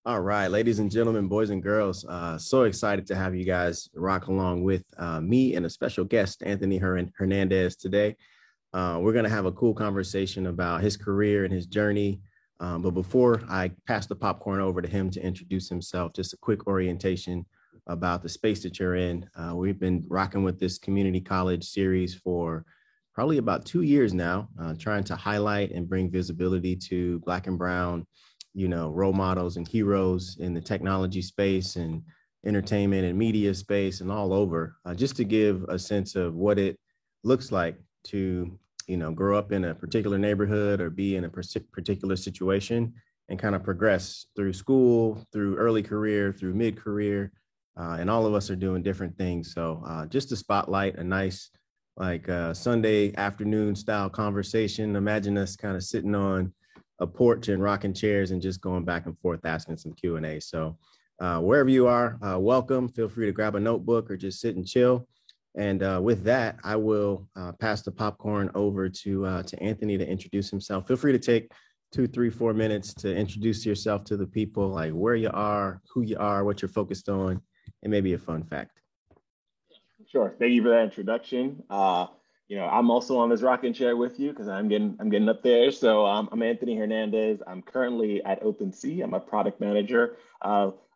All right, ladies and gentlemen, boys and girls, so excited to have you guys rock along with me and a special guest, Anthony Hernandez, today. We're going to have a cool conversation about his career and his journey. But before I pass the popcorn over to him to introduce himself, just a quick orientation about the space that you're in. We've been rocking with this community college series for probably about 2 years now, trying to highlight and bring visibility to Black and Brown, role models and heroes in the technology space and entertainment and media space and all over, just to give a sense of what it looks like to, grow up in a particular neighborhood or be in a particular situation and kind of progress through school, through early career, through mid career. And all of us are doing different things. So just to spotlight a nice, like Sunday afternoon style conversation. Imagine us kind of sitting on a porch and rocking chairs and just going back and forth asking some Q&A. So wherever you are, welcome. Feel free to grab a notebook or just sit and chill. And with that, I will pass the popcorn over to Anthony to introduce himself. Feel free to take 2, 3, 4 minutes to introduce yourself to the people, like where you are, who you are, what you're focused on, and maybe a fun fact. Sure. Thank you for that introduction. I'm also on this rocking chair with you because I'm getting up there. So I'm Anthony Hernandez. I'm currently at OpenSea. I'm a product manager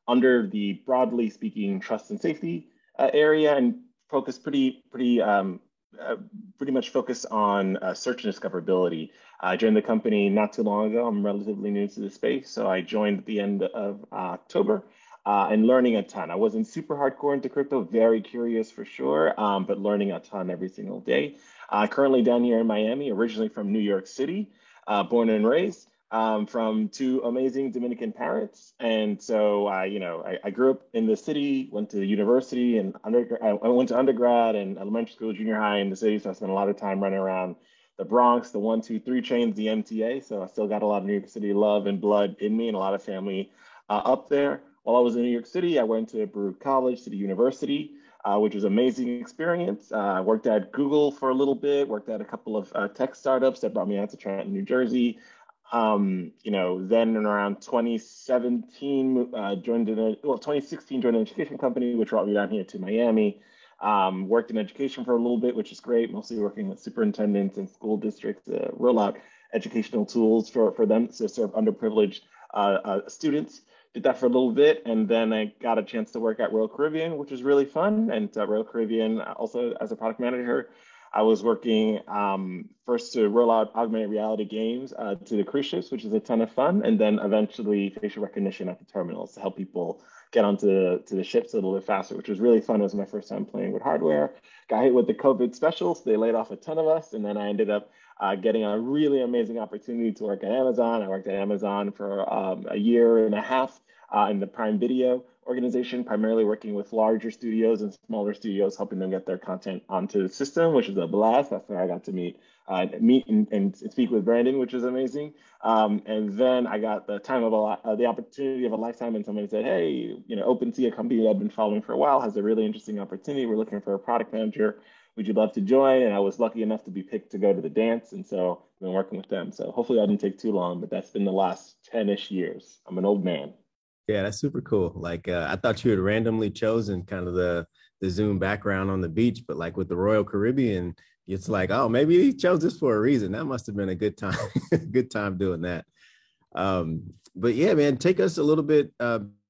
under the broadly speaking trust and safety area, and focus pretty much focus on search and discoverability. I joined the company not too long ago. I'm relatively new to the space, so I joined at the end of October and learning a ton. I wasn't super hardcore into crypto, very curious for sure, but learning a ton every single day. Currently down here in Miami, originally from New York City, born and raised. From two amazing Dominican parents, and so I grew up in the city, went to university and I went to undergrad and elementary school, junior high in the city. So I spent a lot of time running around the Bronx, the 123 trains, the MTA. So I still got a lot of New York City love and blood in me, and a lot of family up there. While I was in New York City, I went to Baruch College, City University, which was an amazing experience. I worked at Google for a little bit, worked at a couple of tech startups that brought me out to Trenton, New Jersey. Then in around 2017, 2016, joined an education company, which brought me down here to Miami. Worked in education for a little bit, which is great, mostly working with superintendents and school districts to roll out educational tools for them to serve underprivileged students. Did that for a little bit, and then I got a chance to work at Royal Caribbean, which was really fun. And Royal Caribbean, also as a product manager, I was working first to roll out augmented reality games to the cruise ships, which is a ton of fun, and then eventually facial recognition at the terminals to help people get onto the ships a little bit faster, which was really fun. It was my first time playing with hardware. Got hit with the COVID specials. They laid off a ton of us, and then I ended up getting a really amazing opportunity to work at Amazon. I worked at Amazon for a year and a half in the Prime Video organization, primarily working with larger studios and smaller studios, helping them get their content onto the system, which is a blast. That's where I got to meet and speak with Brandon, which was amazing. And then I got the opportunity of a lifetime, and somebody said, "Hey, OpenSea, a company that I've been following for a while, has a really interesting opportunity. We're looking for a product manager. Would you love to join?" And I was lucky enough to be picked to go to the dance, and so I've been working with them. So hopefully that didn't take too long, but that's been the last 10-ish years. I'm an old man. Yeah, that's super cool. Like I thought you had randomly chosen kind of the Zoom background on the beach, but like with the Royal Caribbean, it's like, oh, maybe he chose this for a reason. That must have been a good time, good time doing that. But yeah, man, take us a little bit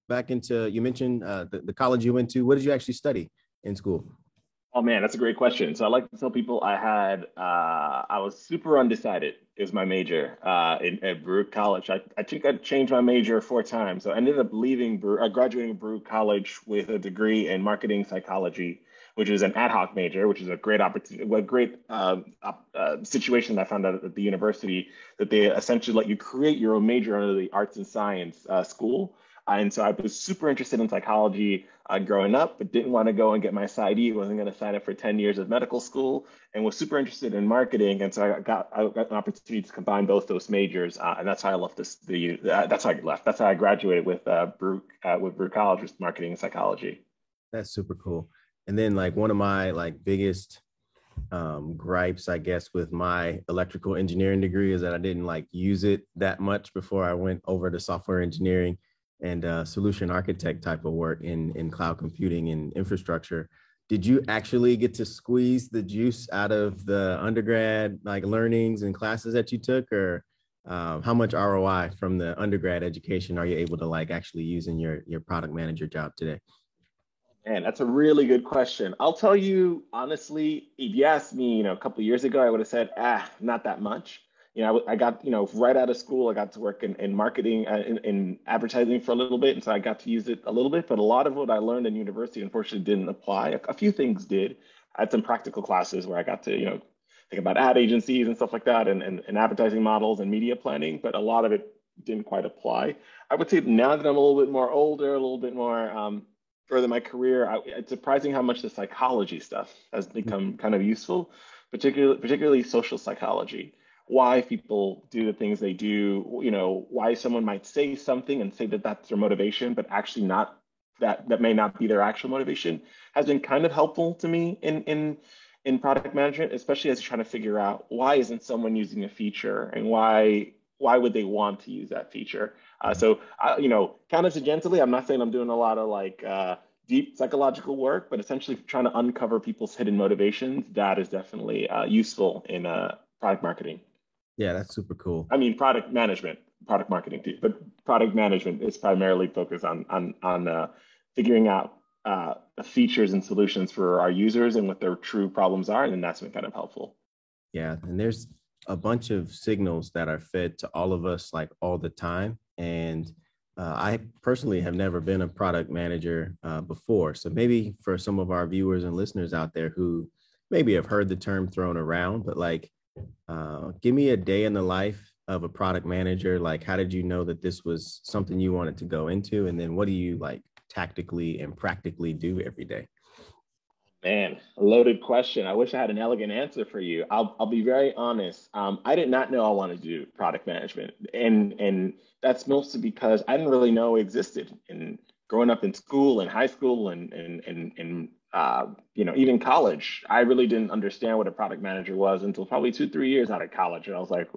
back into, you mentioned the college you went to. What did you actually study in school? Oh man, that's a great question. So I like to tell people I was super undecided is my major at Baruch College. I think I changed my major 4 times. So I ended up graduating Baruch College with a degree in marketing psychology, which is an ad hoc major, which is a great opportunity, a great situation that I found out at the university, that they essentially let you create your own major under the arts and science school. And so I was super interested in psychology growing up, but didn't want to go and get my PsyD. Wasn't going to sign up for 10 years of medical school, and was super interested in marketing. And so I got an opportunity to combine both those majors, and that's how I left that's how I left. That's how I graduated with Baruch College, with marketing and psychology. That's super cool. And then like one of my like biggest gripes, I guess, with my electrical engineering degree is that I didn't like use it that much before I went over to software engineering. and solution architect type of work in cloud computing and infrastructure. Did you actually get to squeeze the juice out of the undergrad like learnings and classes that you took, or how much ROI from the undergrad education are you able to like actually use in your product manager job today? Man, that's a really good question. I'll tell you honestly, if you asked me, a couple of years ago, I would have said, not that much. I got, right out of school, I got to work in marketing, in advertising for a little bit. And so I got to use it a little bit, but a lot of what I learned in university, unfortunately, didn't apply. A few things did. I had some practical classes where I got to, think about ad agencies and stuff like that and advertising models and media planning, but a lot of it didn't quite apply. I would say now that I'm a little bit more older, a little bit more further in my career, it's surprising how much the psychology stuff has become kind of useful, particularly social psychology. Why people do the things they do, why someone might say something and say that that's their motivation, but actually not that may not be their actual motivation, has been kind of helpful to me in product management, especially as you're trying to figure out why isn't someone using a feature and why would they want to use that feature. Counter-tangentially, I'm not saying I'm doing a lot of like deep psychological work, but essentially trying to uncover people's hidden motivations. That is definitely useful in product marketing. Yeah, that's super cool. I mean, product management, product marketing too, but product management is primarily focused on figuring out the features and solutions for our users and what their true problems are, and then that's been kind of helpful. Yeah, and there's a bunch of signals that are fed to all of us like all the time. And I personally have never been a product manager before. So maybe for some of our viewers and listeners out there who maybe have heard the term thrown around, but like, give me a day in the life of a product manager. Like, how did you know that this was something you wanted to go into? And then what do you like tactically and practically do every day? Man, a loaded question. I wish I had an elegant answer for you. I'll be very honest. I did not know I wanted to do product management, and that's mostly because I didn't really know it existed. And growing up in school and high school and even college, I really didn't understand what a product manager was until probably 2, 3 years out of college. And I was like,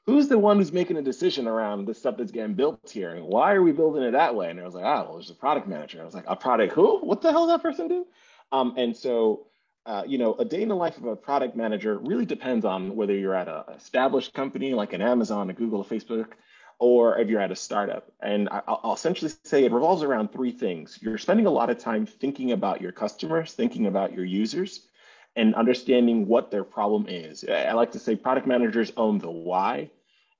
who's the one who's making a decision around the stuff that's getting built here, and why are we building it that way? And I was like, well, there's a product manager. I was like, a product who? What the hell does that person do? A day in the life of a product manager really depends on whether you're at an established company like an Amazon, a Google, a Facebook, or if you're at a startup. And I'll essentially say it revolves around three things. You're spending a lot of time thinking about your customers, thinking about your users, and understanding what their problem is. I like to say product managers own the why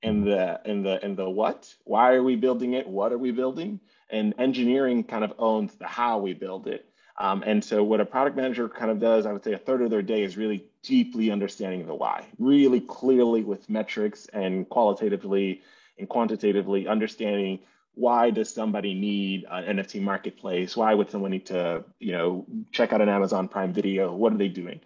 and the what. Why are we building it? What are we building? And engineering kind of owns the how we build it. And so what a product manager kind of does, I would say a third of their day is really deeply understanding the why, really clearly with metrics and qualitatively and quantitatively understanding why does somebody need an NFT marketplace? Why would someone need to, check out an Amazon Prime Video? What are they doing?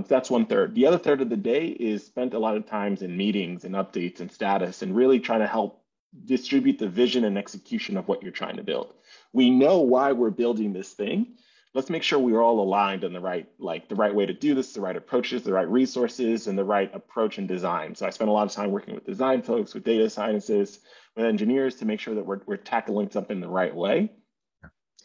That's one third. The other third of the day is spent a lot of times in meetings and updates and status and really trying to help distribute the vision and execution of what you're trying to build. We know why we're building this thing. Let's make sure we're all aligned on the right way to do this, the right approaches, the right resources, and the right approach and design. So I spend a lot of time working with design folks, with data scientists, with engineers to make sure that we're tackling something the right way.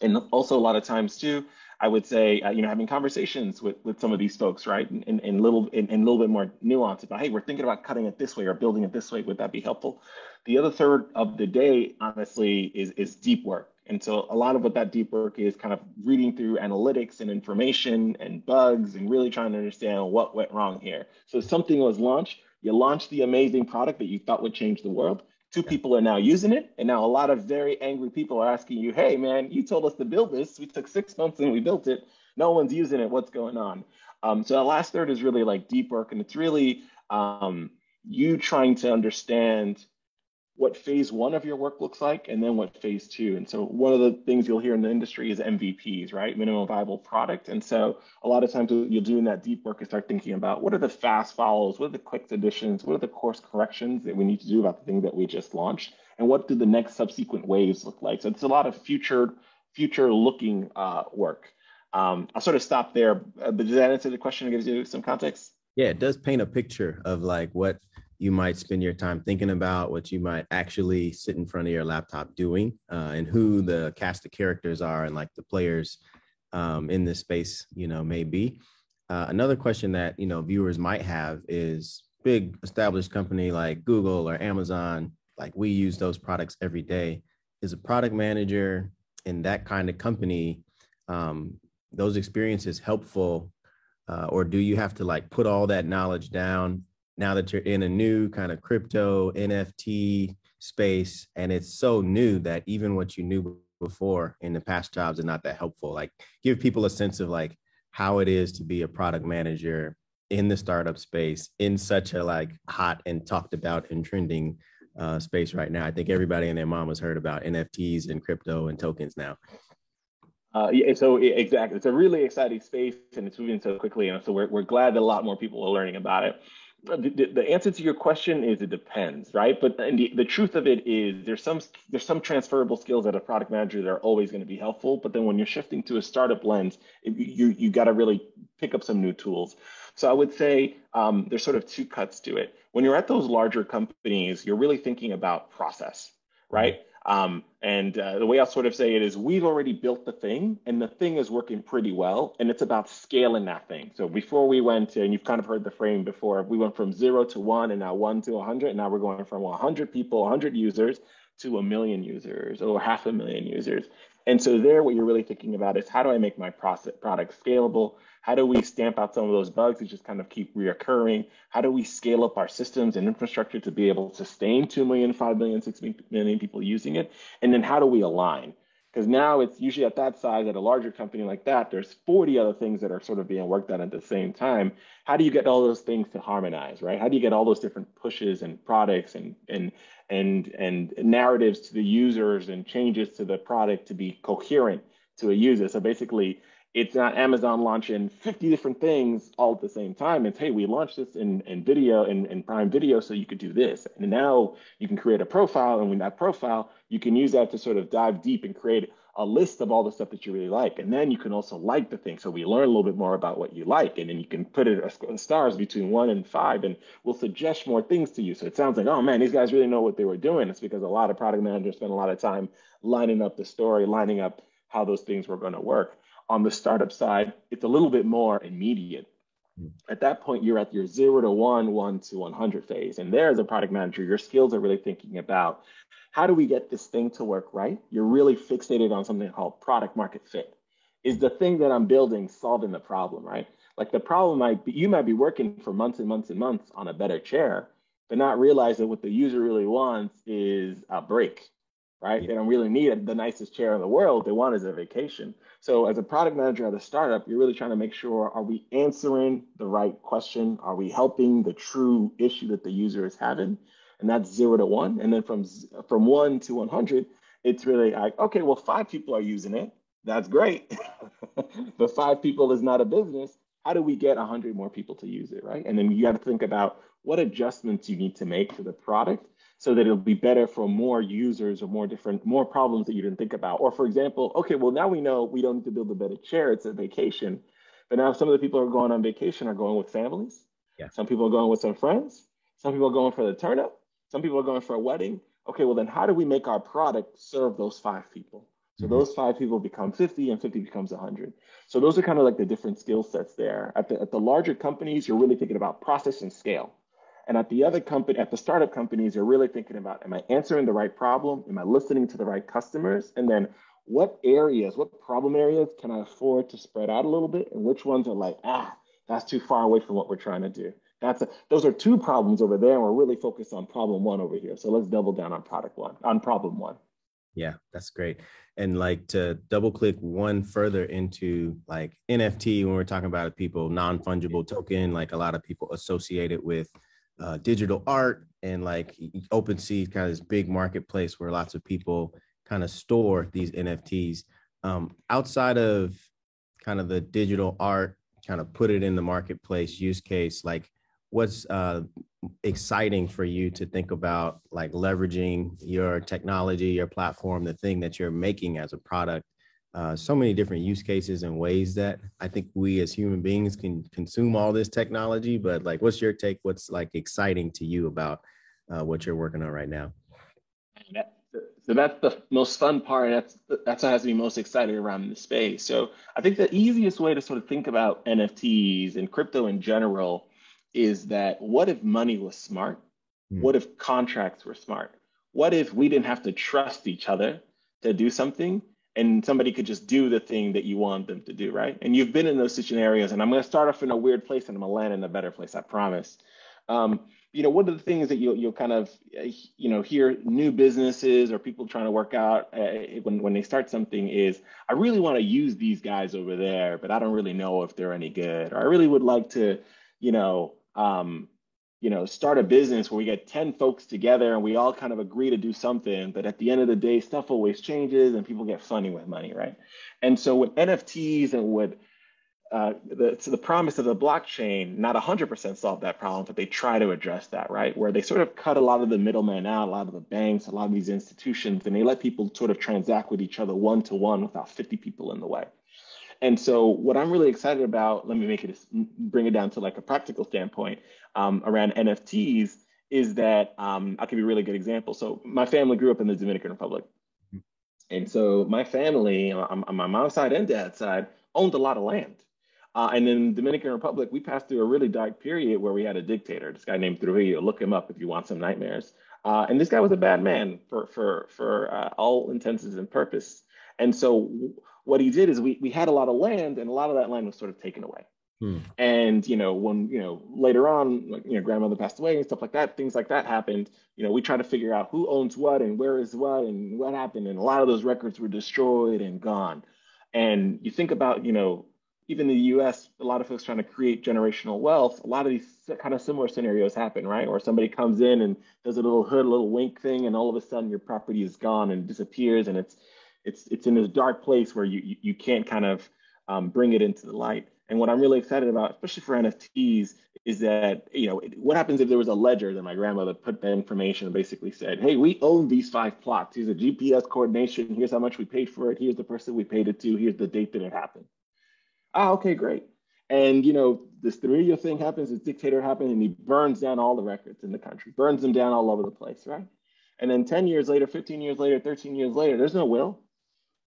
And also a lot of times too, I would say, having conversations with some of these folks, right, and a little bit more nuance about, hey, we're thinking about cutting it this way or building it this way. Would that be helpful? The other third of the day, honestly, is deep work. And so a lot of what that deep work is kind of reading through analytics and information and bugs and really trying to understand what went wrong here. So something was launched, you launched the amazing product that you thought would change the world. Two people are now using it. And now a lot of very angry people are asking you, hey, man, you told us to build this. We took 6 months and we built it. No one's using it. What's going on? So the last third is really like deep work. And it's really you trying to understand what phase one of your work looks like and then what phase two. And so one of the things you'll hear in the industry is MVPs, right? Minimum viable product. And so a lot of times you'll do in that deep work is start thinking about what are the fast follows, what are the quick additions, what are the course corrections that we need to do about the thing that we just launched, and what do the next subsequent waves look like? So it's a lot of future looking work. I'll sort of stop there, but does that answer the question and gives you some context? Yeah, it does paint a picture of like what you might spend your time thinking about, what you might actually sit in front of your laptop doing, and who the cast of characters are and like the players in this space, may be. Another question that, viewers might have is big established company like Google or Amazon, like we use those products every day. Is a product manager in that kind of company, those experiences helpful? Or do you have to like put all that knowledge down now that you're in a new kind of crypto NFT space, and it's so new that even what you knew before in the past jobs are not that helpful? Like, give people a sense of like how it is to be a product manager in the startup space in such a like hot and talked about and trending space right now. I think everybody and their mom has heard about NFTs and crypto and tokens now. Exactly, it's a really exciting space, and it's moving so quickly, and so we're glad that a lot more people are learning about it. The answer to your question is it depends, right? But the truth of it is there's some transferable skills that a product manager that are always going to be helpful. But then when you're shifting to a startup lens, you got to really pick up some new tools. So I would say there's sort of two cuts to it. When you're at those larger companies, you're really thinking about process, right? And the way I'll sort of say it is we've already built the thing and the thing is working pretty well. And it's about scaling that thing. So before we went to, and you've kind of heard the frame before, we went from 0 to 1 and now 1 to 100. And now we're going from 100 people, 100 users to 1 million users or 500,000 users. And so there, what you're really thinking about is how do I make my product scalable? How do we stamp out some of those bugs that just kind of keep reoccurring? How do we scale up our systems and infrastructure to be able to sustain 2 million, 5 million, 6 million people using it? And then how do we align? Because now it's usually at that size, at a larger company like that, there's 40 other things that are sort of being worked on at the same time. How do you get all those things to harmonize, right? How do you get all those different pushes and products and narratives to the users and changes to the product to be coherent to a user? So basically, it's not Amazon launching 50 different things all at the same time. It's, hey, we launched this in video, in Prime Video, so you could do this. And now you can create a profile. And with that profile, you can use that to sort of dive deep and create a list of all the stuff that you really like. And then you can also like the thing. So we learn a little bit more about what you like. And then you can put it as stars between 1 and 5, and we'll suggest more things to you. So it sounds like, oh man, these guys really know what they were doing. It's because a lot of product managers spend a lot of time lining up the story, lining up how those things were going to work. On the startup side, it's a little bit more immediate. At that point, you're at your 0 to 1, 1 to 100 phase. And there, as a product manager, your skills are really thinking about how do we get this thing to work right? You're really fixated on something called product market fit. Is the thing that I'm building solving the problem, right? Like the problem might be, you might be working for months and months and months on a better chair, but not realize that what the user really wants is a break, right? They don't really need the nicest chair in the world. They want is a vacation. So as a product manager at a startup, you're really trying to make sure, are we answering the right question? Are we helping the true issue that the user is having? And that's 0 to 1. And then from 1 to 100, it's really like, okay, well, 5 people are using it. That's great. But 5 people is not a business. How do we get 100 more people to use it, right? And then you got to think about what adjustments you need to make to the product so that it'll be better for more users or more problems that you didn't think about. Or for example, okay, well, now we know we don't need to build a better chair, it's a vacation. But now some of the people who are going on vacation are going with families. Yeah. Some people are going with some friends. Some people are going for the turnip. Some people are going for a wedding. Okay, well then how do we make our product serve those 5 people? So those 5 people become 50 and 50 becomes 100. So those are kind of like the different skill sets there. At the larger companies, you're really thinking about process and scale. And at the startup companies, you're really thinking about, am I answering the right problem? Am I listening to the right customers? And then what problem areas can I afford to spread out a little bit? And which ones are like, that's too far away from what we're trying to do. Those are 2 problems over there. And we're really focused on problem 1 over here. So let's double down on problem 1. Yeah, that's great. And like to double click one further into like NFT, when we're talking about people, non-fungible token, like a lot of people associate it with digital art, and like OpenSea kind of this big marketplace where lots of people kind of store these NFTs. Outside of kind of the digital art, kind of put it in the marketplace use case, like what's exciting for you to think about, like leveraging your technology, your platform, the thing that you're making as a product so many different use cases and ways that I think we as human beings can consume all this technology. But like, what's your take? What's like exciting to you about what you're working on right now? That- So that's the most fun part. That's what has me most excited around the space. So I think the easiest way to sort of think about NFTs and crypto in general is that what if money was smart? Hmm. What if contracts were smart? What if we didn't have to trust each other to do something and somebody could just do the thing that you want them to do, right? And you've been in those scenarios, and I'm going to start off in a weird place and I'm going to land in a better place, I promise. Um, one of the things that you'll kind of hear new businesses or people trying to work out when they start something is, I really want to use these guys over there, but I don't really know if they're any good. Or I really would like to, you know, um, start a business where we get 10 folks together and we all kind of agree to do something. But at the end of the day, stuff always changes and people get funny with money, right? And so with NFTs and with the promise of the blockchain, not 100% solve that problem, but they try to address that, right? Where they sort of cut a lot of the middlemen out, a lot of the banks, a lot of these institutions, and they let people sort of transact with each other one to one without 50 people in the way. And so, what I'm really excited about, let me bring it down to like a practical standpoint around NFTs, is that I'll give you a really good example. So, my family grew up in the Dominican Republic. And so my family, on my mom's side and dad's side, owned a lot of land. And in the Dominican Republic, we passed through a really dark period where we had a dictator, this guy named Trujillo. Look him up if you want some nightmares. And this guy was a bad man for all intents and purpose. And so what he did is we had a lot of land, and a lot of that land was sort of taken away. Hmm. And when later on, like, grandmother passed away and stuff like that, things like that happened. We try to figure out who owns what and where is what and what happened. And a lot of those records were destroyed and gone. And you think about, even in the US, a lot of folks trying to create generational wealth, a lot of these kind of similar scenarios happen, right? Or somebody comes in and does a little hood, a little wink thing, and all of a sudden your property is gone and disappears, and it's in this dark place where you can't kind of bring it into the light. And what I'm really excited about, especially for NFTs, is that, what happens if there was a ledger that my grandmother put the information and basically said, hey, we own these 5 plots. Here's a GPS coordination. Here's how much we paid for it. Here's the person we paid it to. Here's the date that it happened. Ah, okay, great. And, this Trujillo thing happens, this dictator happens, and he burns down all the records in the country, burns them down all over the place, right? And then 10 years later, 15 years later, 13 years later, there's no will.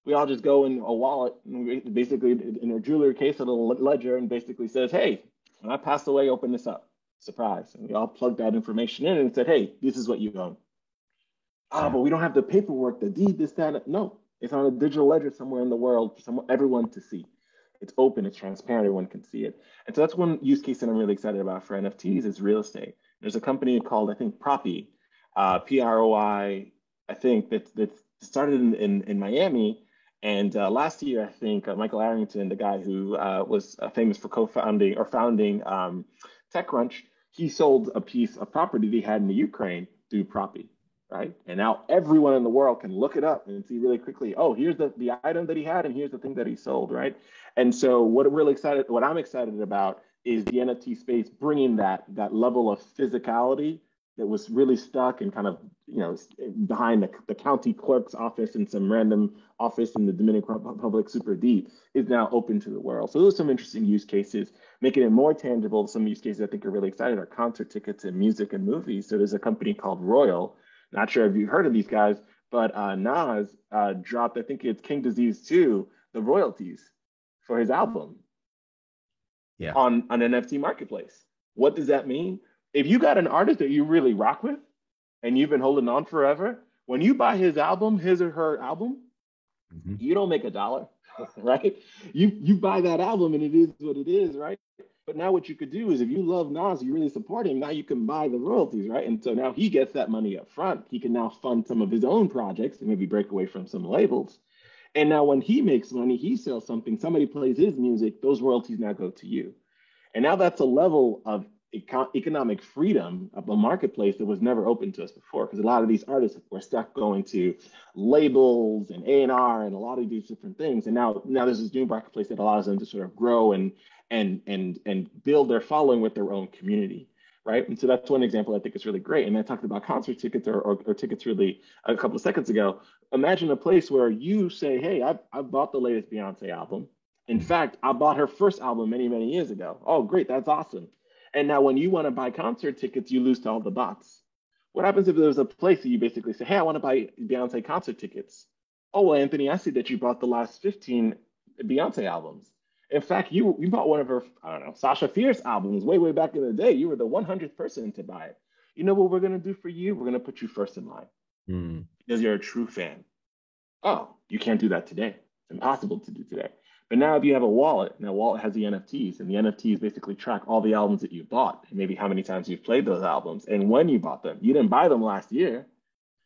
We all just go in a wallet and we basically, in a jewelry case, a little ledger, and basically says, hey, when I passed away, open this up. Surprise. And we all plugged that information in and said, hey, this is what you own. Ah, Yeah. but we don't have the paperwork, the deed, this, that. No, it's on a digital ledger somewhere in the world for everyone to see. It's open, it's transparent, everyone can see it. And so that's one use case that I'm really excited about for NFTs is real estate. There's a company called, I think, Propy, PROI, I think, that's started in Miami. And last year, I think Michael Arrington, the guy who was famous for co-founding or founding TechCrunch, he sold a piece of property that he had in the Ukraine through Propy, right? And now everyone in the world can look it up and see really quickly, oh, here's the item that he had and here's the thing that he sold, right? And so what I'm excited about is the NFT space bringing that level of physicality that was really stuck and kind of, behind the county clerk's office in some random office in the Dominican Republic super deep is now open to the world. So those are some interesting use cases, making it more tangible. Some use cases I think are really exciting are concert tickets and music and movies. So there's a company called Royal. Not sure if you've heard of these guys, but Nas dropped, I think it's King Disease 2, the royalties for his album Yeah. on an NFT marketplace. What does that mean? If you got an artist that you really rock with and you've been holding on forever, when you buy his or her album, Mhm. you don't make a dollar, right? You buy that album and it is what it is, right? But now what you could do is if you love Nas, you really support him, now you can buy the royalties, right? And so now he gets that money up front. He can now fund some of his own projects and maybe break away from some labels. And now when he makes money, he sells something, somebody plays his music, those royalties now go to you. And now that's a level of economic freedom of a marketplace that was never open to us before, because a lot of these artists were stuck going to labels and A&R and a lot of these different things. And now there's this new marketplace that allows them to sort of grow and build their following with their own community. right? And so that's one example I think is really great. And I talked about concert tickets or tickets really a couple of seconds ago. Imagine a place where you say, hey, I bought the latest Beyonce album. In fact, I bought her first album many, many years ago. Oh, great. That's awesome. And now when you want to buy concert tickets, you lose to all the bots. What happens if there's a place that you basically say, hey, I want to buy Beyonce concert tickets? Oh, well, Anthony, I see that you bought the last 15 Beyonce albums. In fact, you bought one of her, I don't know, Sasha Fierce albums way, way back in the day. You were the 100th person to buy it. You know what we're going to do for you? We're going to put you first in line because you're a true fan. Oh, you can't do that today. It's impossible to do today. But now if you have a wallet, and that wallet has the NFTs, and the NFTs basically track all the albums that you bought, and maybe how many times you've played those albums, and when you bought them. You didn't buy them last year,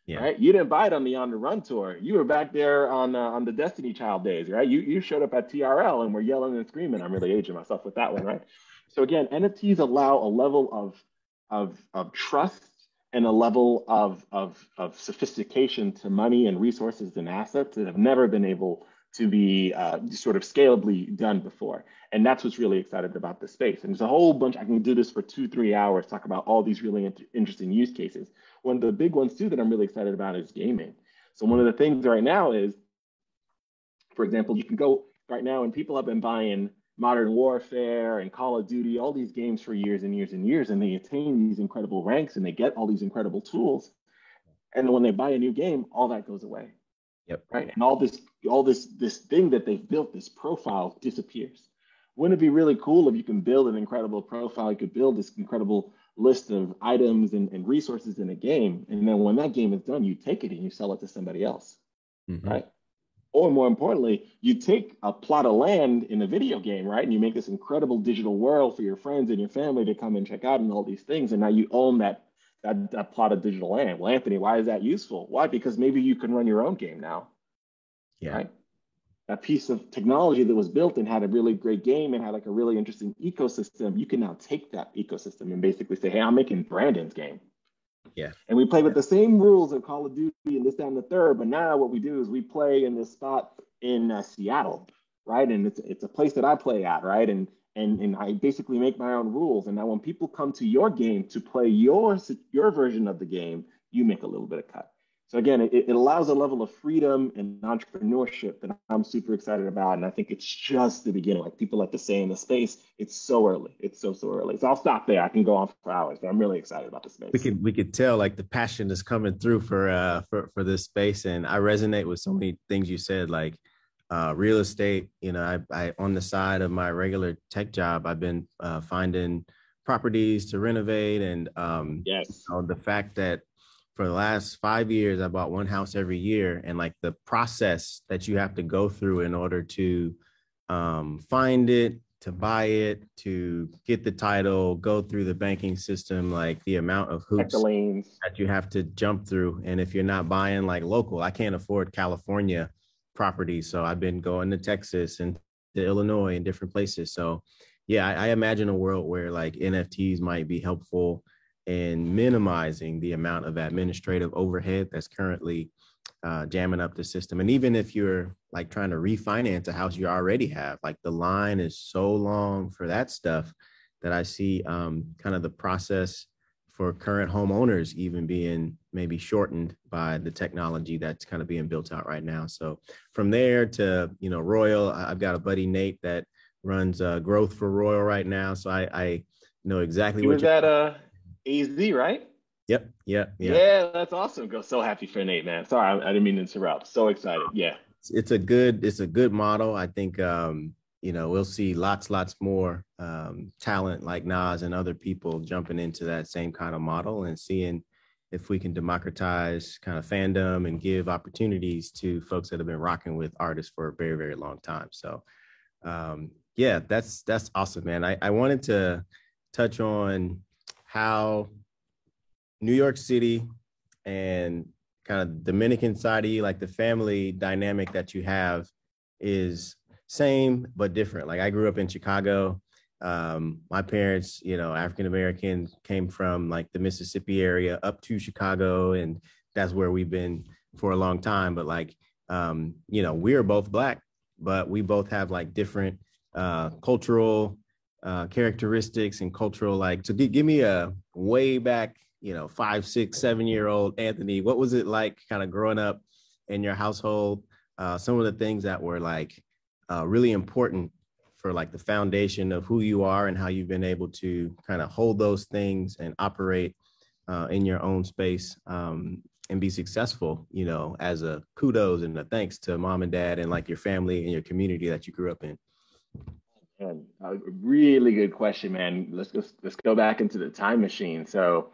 right? You didn't buy it on the On the Run tour. You were back there on the Destiny Child days, right? You showed up at TRL and were yelling and screaming. I'm really aging myself with that one, right? So again, NFTs allow a level of trust and a level of sophistication to money and resources and assets that have never been able to be sort of scalably done before. And that's what's really excited about the space. And there's a whole bunch, I can do this for 2-3 hours, talk about all these really interesting use cases. One of the big ones too that I'm really excited about is gaming. So one of the things right now is, for example, you can go right now and people have been buying Modern Warfare and Call of Duty, all these games for years and years and years, and they attain these incredible ranks and they get all these incredible tools. And when they buy a new game, all that goes away. Yep. Right. And all this thing that they've built, this profile disappears. Wouldn't it be really cool if you can build an incredible profile? You could build this incredible list of items and resources in a game. And then when that game is done, you take it and you sell it to somebody else. Right. Or more importantly, you take a plot of land in a video game, right? And you make this incredible digital world for your friends and your family to come and check out and all these things. And now you own that plot of digital land. Well, Anthony, why is that useful? Why? Because maybe you can run your own game now. Yeah. Right? That piece of technology that was built and had a really great game and had like a really interesting ecosystem, you can now take that ecosystem and basically say, hey, I'm making Brandon's game. Yeah. And we play with the same rules of Call of Duty and this, that, and the third. But now what we do is we play in this spot in Seattle, right? And it's a place that I play at, right? And I basically make my own rules. And now when people come to your game to play your version of the game, you make a little bit of cut. So again, it allows a level of freedom and entrepreneurship that I'm super excited about. And I think it's just the beginning. Like people like to say in the space, it's so early. It's so early. So I'll stop there. I can go on for hours, but I'm really excited about the space. We could tell like the passion is coming through for this space. And I resonate with so many things you said, like real estate. You know, I on the side of my regular tech job, I've been finding properties to renovate. And yes, you know, the fact that for the last 5 years, I bought one house every year, and like the process that you have to go through in order to find it, to buy it, to get the title, go through the banking system, like the amount of hoops that you have to jump through. And if you're not buying like local, I can't afford California properties. So I've been going to Texas and to Illinois and different places. So yeah, I imagine a world where like NFTs might be helpful in minimizing the amount of administrative overhead that's currently jamming up the system. And even if you're like trying to refinance a house you already have, like the line is so long for that stuff that I see kind of the process for current homeowners even being maybe shortened by the technology that's kind of being built out right now. So from there to, you know, Royal, I've got a buddy, Nate, that runs growth for Royal right now. So I know exactly what you're AZ, right? Yep. Yeah, that's awesome. So happy for Nate, man. Sorry, I didn't mean to interrupt. So excited. Yeah. It's a good model. I think, you know, we'll see lots more talent like Nas and other people jumping into that same kind of model and seeing if we can democratize kind of fandom and give opportunities to folks that have been rocking with artists for a very, very long time. So, yeah, that's awesome, man. I wanted to touch on how New York City and kind of Dominican side of you, like the family dynamic that you have is same but different. Like I grew up in Chicago. My parents, you know, African-American, came from like the Mississippi area up to Chicago, and that's where we've been for a long time. But like, you know, we're both Black, but we both have like different cultural characteristics and cultural, like, so give me a way back, 5, 6, 7-year-old Anthony. What was it like kind of growing up in your household? Some of the things that were like really important for like the foundation of who you are and how you've been able to kind of hold those things and operate in your own space, and be successful, as a kudos and a thanks to mom and dad and like your family and your community that you grew up in. And a really good question, man. Let's go back into the time machine. So,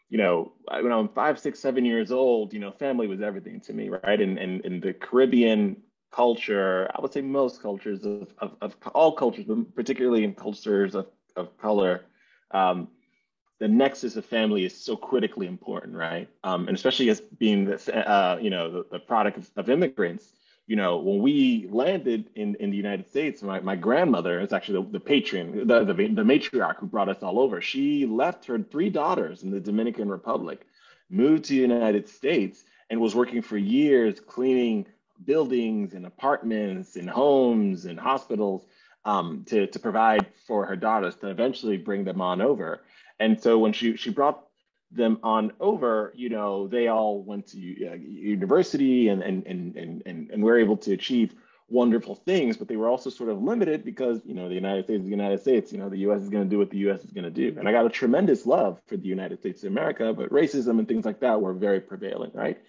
when I'm 5, 6, 7 years old, family was everything to me, right? And in the Caribbean culture, I would say most cultures of all cultures, but particularly in cultures of color, um, the nexus of family is so critically important, right? And especially as being this, the product of immigrants. When we landed in the United States, my grandmother is actually the patron, the matriarch who brought us all over. She left her 3 daughters in the Dominican Republic, moved to the United States, and was working for years cleaning buildings and apartments and homes and hospitals, to provide for her daughters to eventually bring them on over. And so when she brought them on over, they all went to university and were able to achieve wonderful things, but they were also sort of limited because, the United States is the United States, the US is going to do what the US is going to do. And I got a tremendous love for the United States of America, but racism and things like that were very prevalent, right?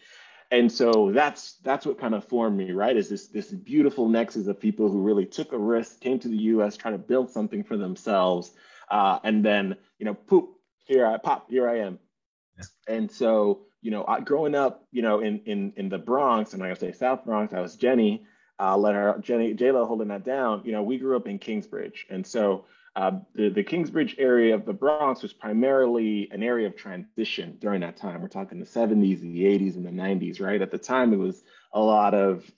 And so that's what kind of formed me, right? Is this beautiful nexus of people who really took a risk, came to the U.S., trying to build something for themselves, and then poop, here I am. Yeah. And so growing up, in the Bronx, and like I say South Bronx, I was Jenny, let her Jenny J-Lo holding that down. We grew up in Kingsbridge, and so the Kingsbridge area of the Bronx was primarily an area of transition during that time. We're talking the 70s, the 80s, and the 90s, right? At the time, it was a lot of,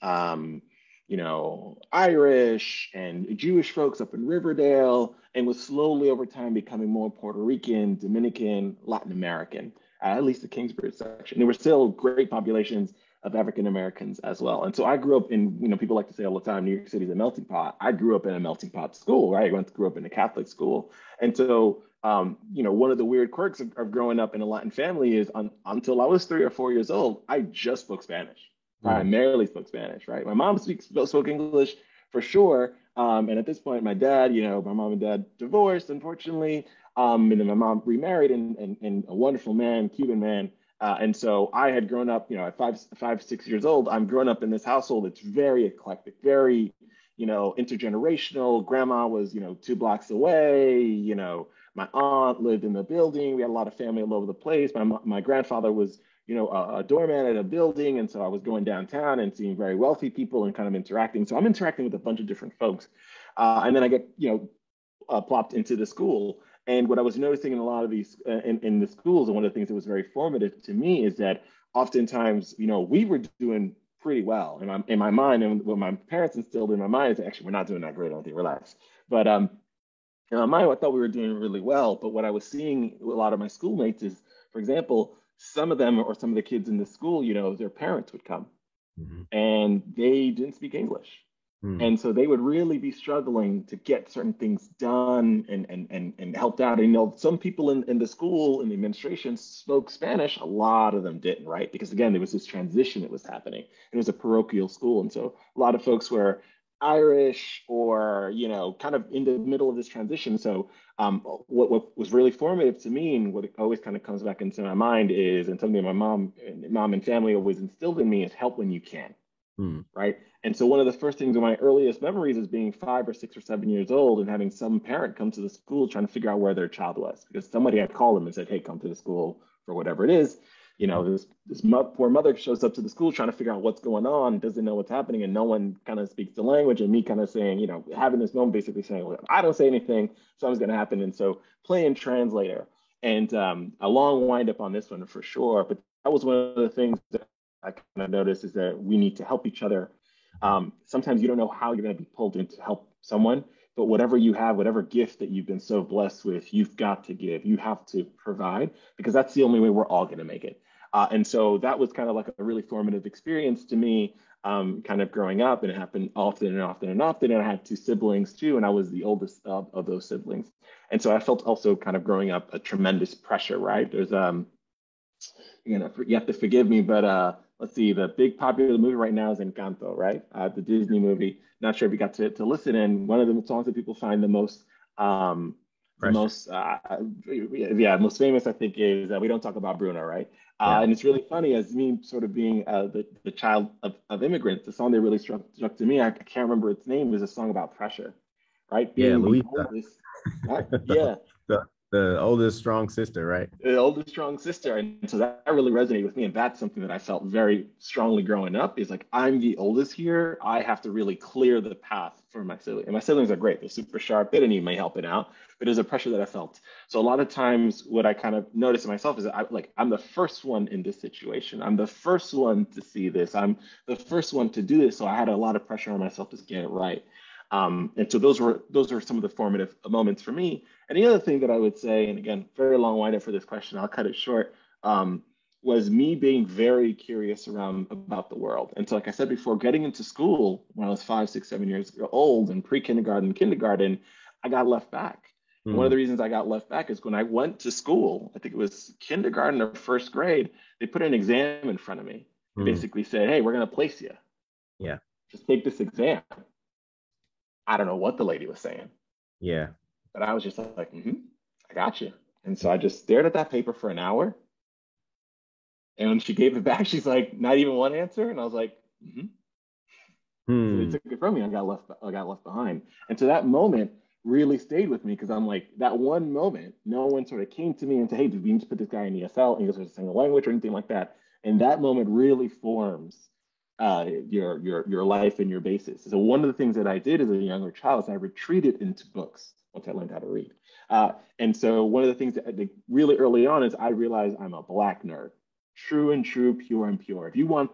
Irish and Jewish folks up in Riverdale, and was slowly over time becoming more Puerto Rican, Dominican, Latin American, at least the Kingsbridge section. There were still great populations of African Americans as well. And so I grew up in, people like to say all the time, New York City is a melting pot. I grew up in a melting pot school, right? Grew up in a Catholic school. And so, one of the weird quirks of growing up in a Latin family is until I was 3 or 4 years old, I just spoke Spanish, primarily spoke Spanish, right? My mom spoke English for sure. And at this point, my dad, my mom and dad divorced, unfortunately. And then my mom remarried and a wonderful man, Cuban man. And so I had grown up, at 5, 6 years old. I'm growing up in this household that's very eclectic, very, intergenerational. Grandma was, 2 blocks away. My aunt lived in the building. We had a lot of family all over the place. My grandfather was, a doorman at a building. And so I was going downtown and seeing very wealthy people and kind of interacting. So I'm interacting with a bunch of different folks. And then I get, plopped into the school. And what I was noticing in a lot of these in the schools, and one of the things that was very formative to me is that oftentimes, we were doing pretty well in my mind, and what my parents instilled in my mind is actually we're not doing that great. I don't think, relax. But in my mind, I thought we were doing really well. But what I was seeing with a lot of my schoolmates is, for example, some of them or some of the kids in the school, their parents would come, mm-hmm. and they didn't speak English. And so they would really be struggling to get certain things done and helped out. And, some people in the school, in the administration, spoke Spanish. A lot of them didn't, right? Because again, there was this transition that was happening. It was a parochial school. And so a lot of folks were Irish or, kind of in the middle of this transition. So what was really formative to me, and what always kind of comes back into my mind is, and something my mom and family always instilled in me, is help when you can. Right. And so one of the first things in my earliest memories is being 5 or 6 or 7 years old and having some parent come to the school trying to figure out where their child was, because somebody had called them and said, hey, come to the school for whatever it is. This poor mother shows up to the school trying to figure out what's going on, doesn't know what's happening, and no one kind of speaks the language. And me kind of saying, having this moment basically saying, well, I don't say anything, something's going to happen. And so playing translator, and a long wind up on this one for sure. But that was one of the things that I kind of noticed, is that we need to help each other. Sometimes you don't know how you're going to be pulled in to help someone, but whatever you have, whatever gift that you've been so blessed with, you've got to give. You have to provide, because that's the only way we're all going to make it. And so that was kind of like a really formative experience to me, kind of growing up, and it happened often and often and often. And I had two siblings too, and I was the oldest of those siblings. And so I felt also kind of growing up a tremendous pressure, right? There's you have to forgive me, but let's see, the big popular movie right now is Encanto, right? The Disney movie. Not sure if you got to listen in. One of the songs that people find um, the Pressure. most, yeah, most famous, I think, is "We Don't Talk About Bruno," right? Yeah. And it's really funny as me sort of being the child of immigrants. The song that really struck to me, I can't remember its name, is a song about pressure, right? Yeah, Being the Louisa. oldest, right? Yeah, The oldest strong sister, right? the older strong sister, and so that really resonated with me, and that's something that I felt very strongly growing up, is like, I'm the oldest here, I have to really clear the path for my siblings. And my siblings are great, they're super sharp, they didn't need my help it out, but there's a pressure that I felt. So a lot of times what I kind of noticed in myself is that I'm the first one in this situation, I'm the first one to see this, I'm the first one to do this, so I had a lot of pressure on myself to get it right. And so those were some of the formative moments for me. And the other thing that I would say, and again, very long-winded for this question, I'll cut it short, was me being very curious around about the world. And so, like I said before, getting into school when I was 5, 6, 7 years old, and pre-kindergarten, kindergarten, I got left back. And one of Mm, the reasons I got left back is when I went to school, I think it was kindergarten or first grade, they put an exam in front of me and mm, basically said, "Hey, we're going to place you. yeah. Just take this exam." I don't know what the lady was saying, Yeah. but I was just like, I got you. And so I just stared at that paper for an hour. And when she gave it back, she's like, not even one answer. And I was like, So they Hmm. took it from me. I got left behind. And so that moment really stayed with me, because I'm like, that one moment, no one sort of came to me and said, "Hey, did we need to put this guy in ESL, English as a single language," or anything like that. And that moment really forms your life and your basis. So one of the things that I did as a younger child is I retreated into books once I learned how to read. And so one of the things that I did really early on is I realized I'm a black nerd, true and true, pure and pure. If you want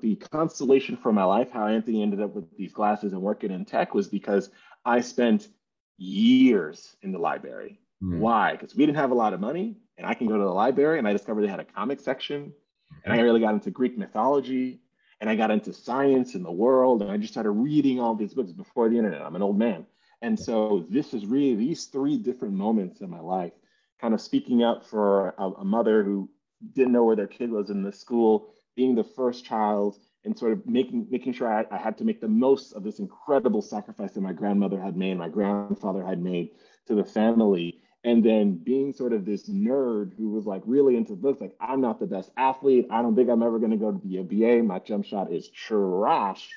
the constellation for my life, how Anthony ended up with these glasses and working in tech was because I spent years in the library. Mm, Why? Because we didn't have a lot of money, and I can go to the library, and I discovered they had a comic section, and I mhm. really got into Greek mythology, and I got into science and the world, and I just started reading all these books before the internet. I'm an old man. And so this is really these three different moments in my life, kind of speaking up for a mother who didn't know where their kid was in the school, being the first child, and sort of making sure I had to make the most of this incredible sacrifice that my grandmother had made, my grandfather had made to the family. And then being sort of this nerd who was like really into books, like, I'm not the best athlete. I don't think I'm ever going to go to the NBA. My jump shot is trash,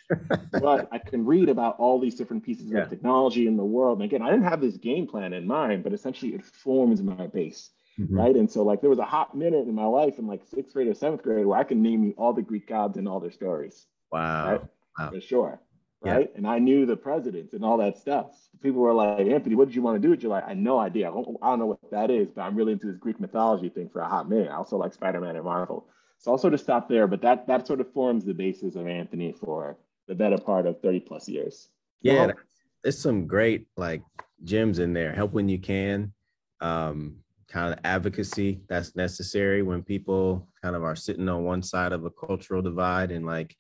but I can read about all these different pieces of Yeah. technology in the world. And again, I didn't have this game plan in mind, but essentially it forms my base, Mhm. right? And so, like, there was a hot minute in my life in like sixth grade or seventh grade where I can name you all the Greek gods and all their stories, right? Wow. Wow. For sure, Yeah. right? And I knew the presidents and all that stuff. People were like, "Anthony, what did you want to do with your life?" I had no idea. I don't know what that is, but I'm really into this Greek mythology thing for a hot minute. I also like Spider-Man and Marvel. So I'll sort of stop there, but that sort of forms the basis of Anthony for the better part of 30 plus years. Yeah. Well, There's some great like gems in there. Help when you can. Kind of advocacy that's necessary when people kind of are sitting on one side of a cultural divide, and like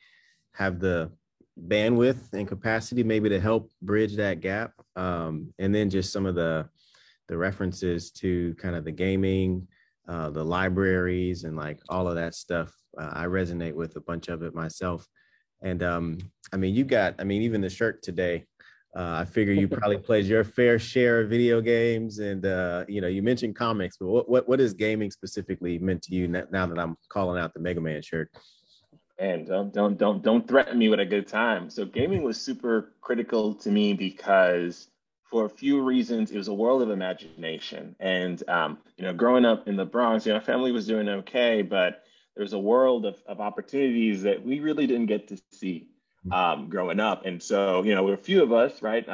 have the bandwidth and capacity maybe to help bridge that gap. And then just some of the references to kind of the gaming, the libraries, and like all of that stuff. I resonate with a bunch of it myself. And I mean, I mean, even the shirt today. I figure you probably played your fair share of video games, and you mentioned comics, but what is gaming specifically meant to you now that I'm calling out the Mega Man shirt? and don't threaten me with a good time. So gaming was super critical to me because for a few reasons, it was a world of imagination. And growing up in the Bronx, family was doing okay, but there was a world of opportunities that we really didn't get to see growing up. And so, there were a few of us, right?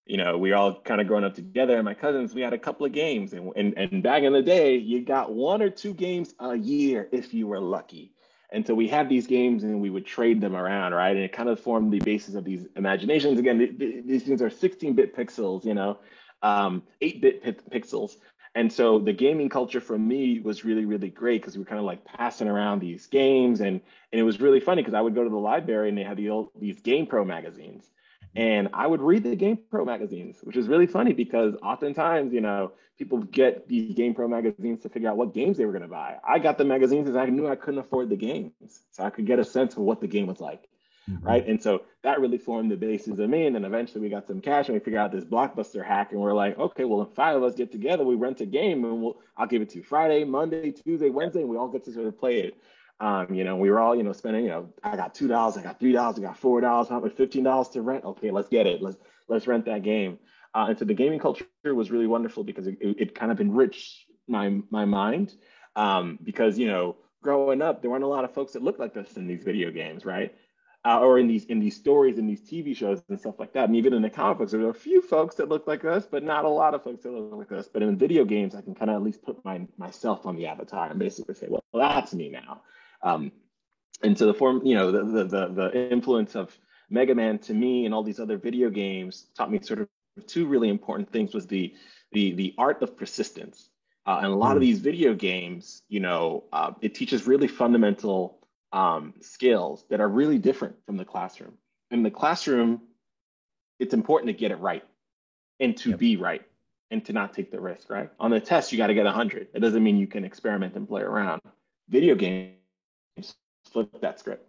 We all kind of growing up together, and my cousins, we had a couple of games, and back in the day, you got one or two games a year if you were lucky. And so we had these games and we would trade them around, right? And it kind of formed the basis of these imaginations. Again, these things are 16-bit pixels, 8-bit pixels. And so the gaming culture for me was really, really great because we were kind of like passing around these games, and it was really funny because I would go to the library and they had these Game Pro magazines. And I would read the Game Pro magazines, which is really funny because oftentimes, people get these Game Pro magazines to figure out what games they were going to buy. I got the magazines because I knew I couldn't afford the games. So I could get a sense of what the game was like. Mm-hmm. Right. And so that really formed the basis of me. And then eventually we got some cash and we figured out this Blockbuster hack. And we're like, okay, well, if five of us get together, we rent a game and I'll give it to you Friday, Monday, Tuesday, Wednesday, and we all get to sort of play it. We were all, spending, I got $2, I got $3, I got $4, how much, $15 to rent. Okay, let's get it. Let's rent that game. And so the gaming culture was really wonderful because it kind of enriched my mind. Because, growing up, there weren't a lot of folks that looked like us in these video games, right? Or in these stories and these TV shows and stuff like that. And even in the comic books, there were a few folks that look like us, but not a lot of folks that look like us. But in video games, I can kind of at least put myself on the avatar and basically say, well, that's me now. And so the form, the influence of Mega Man to me and all these other video games taught me sort of two really important things: was the art of persistence. And a lot of these video games, it teaches really fundamental skills that are really different from the classroom. In the classroom, it's important to get it right and to be right and to not take the risk, right? On the test, you got to get 100. It doesn't mean you can experiment and play around. Video games flip that script.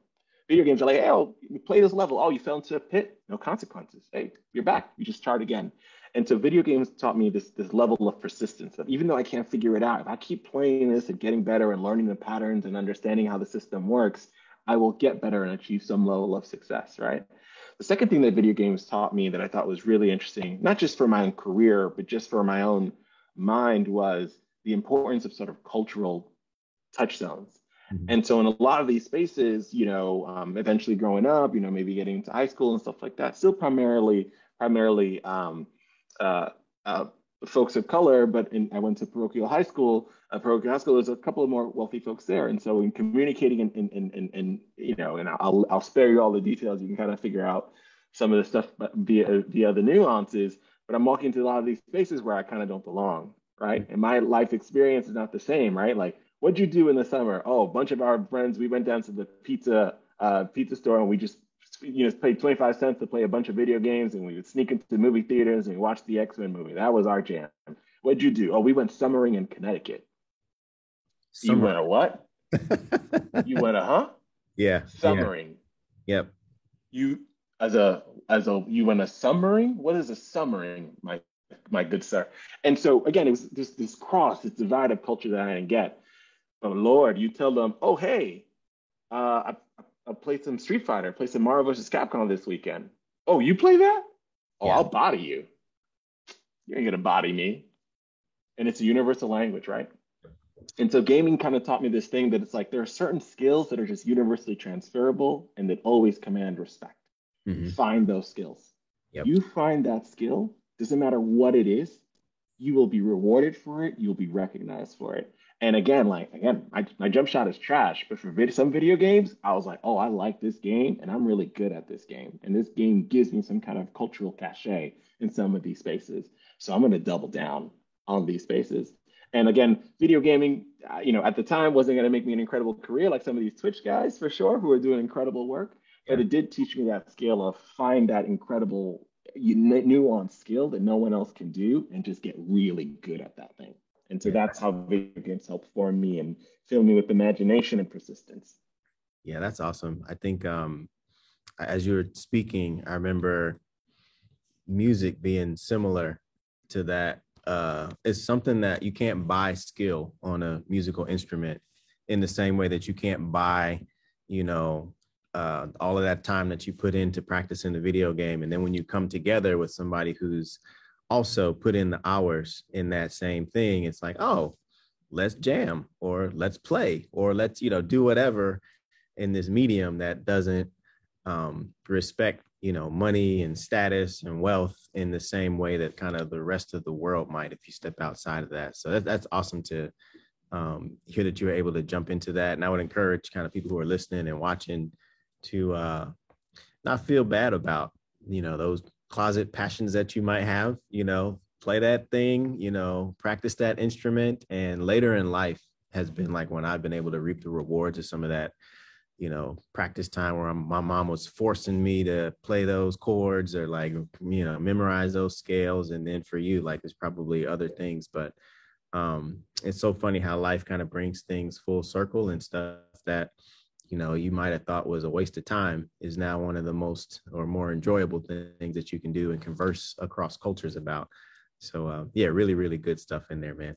Video games are like, hey, oh, you play this level. Oh, you fell into a pit. No consequences. Hey, you're back. You just start again. And so video games taught me this level of persistence that even though I can't figure it out, if I keep playing this and getting better and learning the patterns and understanding how the system works, I will get better and achieve some level of success, right? The second thing that video games taught me that I thought was really interesting, not just for my own career, but just for my own mind, was the importance of sort of cultural touchstones. And so in a lot of these spaces, eventually growing up, maybe getting into high school and stuff like that, still primarily folks of color, but I went to parochial high school. Parochial high school, there's a couple of more wealthy folks there. And so in communicating and I'll spare you all the details. You can kind of figure out some of the stuff via the nuances, but I'm walking into a lot of these spaces where I kind of don't belong, right? And my life experience is not the same, right? Like, what'd you do in the summer? Oh, a bunch of our friends, we went down to the pizza store and we just paid 25 cents to play a bunch of video games, and we would sneak into movie theaters and watch the X-Men movie. That was our jam. What'd you do? Oh, we went summering in Connecticut. You went a what? You went a huh? Yeah. Summering. Yeah. Yep. You you went a summering? What is a summering, my good sir? And so again, it was this divide of culture that I didn't get. Oh Lord, you tell them, oh hey, I played some Street Fighter, played some Marvel vs. Capcom this weekend. Oh, you play that? Oh, yeah. I'll body you. You ain't gonna body me. And it's a universal language, right? And so gaming kind of taught me this thing that it's like there are certain skills that are just universally transferable and that always command respect. Mm-hmm. Find those skills. Yep. You find that skill, doesn't matter what it is, you will be rewarded for it, you'll be recognized for it. And again, my jump shot is trash, but for some video games, I was like, oh, I like this game and I'm really good at this game. And this game gives me some kind of cultural cachet in some of these spaces. So I'm going to double down on these spaces. And again, video gaming, at the time wasn't going to make me an incredible career like some of these Twitch guys for sure, who are doing incredible work. But it did teach me that skill of find that incredible nuanced skill that no one else can do and just get really good at that thing. And so that's how video games help form me and fill me with imagination and persistence. Yeah, that's awesome. I think as you were speaking, I remember music being similar to that. It's something that you can't buy skill on a musical instrument in the same way that you can't buy, all of that time that you put into practicing the video game. And then when you come together with somebody who's also put in the hours in that same thing, it's like, oh, let's jam or let's play or let's, do whatever in this medium that doesn't respect, money and status and wealth in the same way that kind of the rest of the world might if you step outside of that. So that's awesome to hear that you were able to jump into that. And I would encourage kind of people who are listening and watching to not feel bad about, those closet passions that you might have, play that thing, practice that instrument. And later in life has been like when I've been able to reap the rewards of some of that, practice time where my mom was forcing me to play those chords or like, memorize those scales. And then for you, like it's probably other things, but it's so funny how life kind of brings things full circle, and stuff that you might have thought was a waste of time is now one of the most or more enjoyable things that you can do and converse across cultures about. So yeah, really, really good stuff in there, man.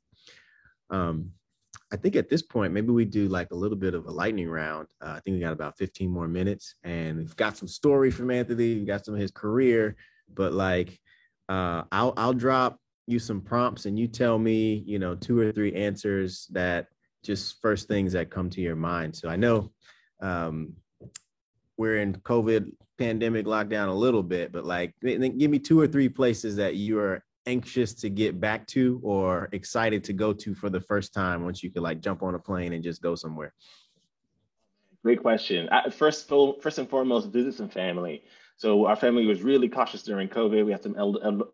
I think at this point, maybe we do like a little bit of a lightning round. I think we got about 15 more minutes, and we've got some story from Anthony. We got some of his career, but like, I'll drop you some prompts, and you tell me, 2 or 3 answers that just first things that come to your mind. So I know we're in COVID pandemic lockdown a little bit, but like, give me 2 or 3 places that you are anxious to get back to or excited to go to for the first time once you could like jump on a plane and just go somewhere. Great question. First and foremost, visit some family. So our family was really cautious during COVID. We had some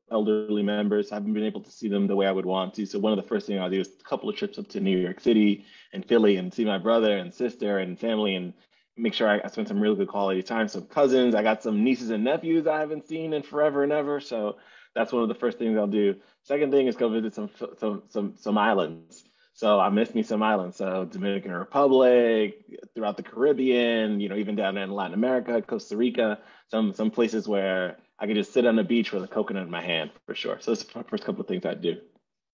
elderly members. I haven't been able to see them the way I would want to. So one of the first things I'll do is a couple of trips up to New York City and Philly and see my brother and sister and family and make sure I spend some really good quality time. Some cousins. I got some nieces and nephews I haven't seen in forever and ever. So that's one of the first things I'll do. Second thing is go visit some islands. So I miss me some islands. So Dominican Republic, throughout the Caribbean, even down in Latin America, Costa Rica, some places where I could just sit on the beach with a coconut in my hand for sure. So those are the first couple of things I'd do.